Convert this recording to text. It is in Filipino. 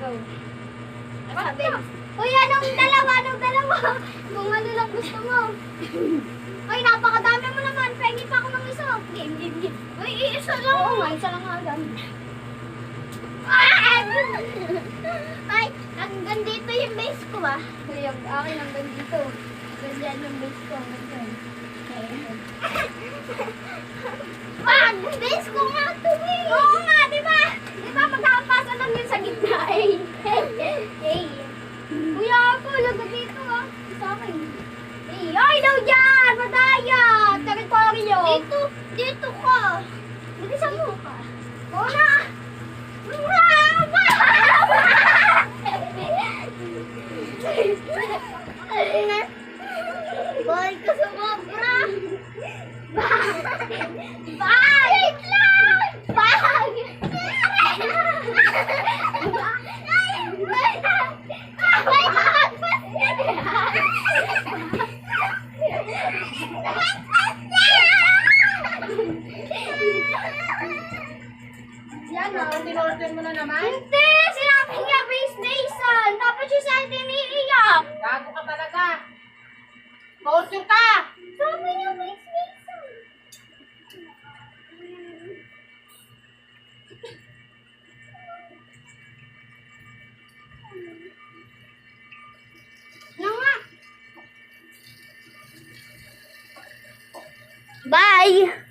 Go. Sabi. Uy, anong dalawa? Kung ano lang gusto mo. Uy, napakadami mo naman. Pengi pa ako ng isa. Game. Uy, isa lang. Oo nga, isa lang agad. Ay, hanggang dito yung base ko ba? Uy, yung akin hanggang dito. Ganyan yung base ko hanggang dyan. Wag! Base ko nga ito eh! Oo nga, di ba? Di ba magkakapasa lang yun sa gitna eh. Kuya ako, lagot dito ah. Sa akin. Ay, daw dyan! Madaya! Teritoryo! Dito ka! Bilisan mo ka. Oo na! Bye ka sa mabra! Wait lang! Yan o, tinorder mo na naman. Hindi! Sinabi niya base station! Tapos yung sa atin iniiyak! Gago ka talaga. Torture ka! Sabi niya base station! Ano nga? Bye!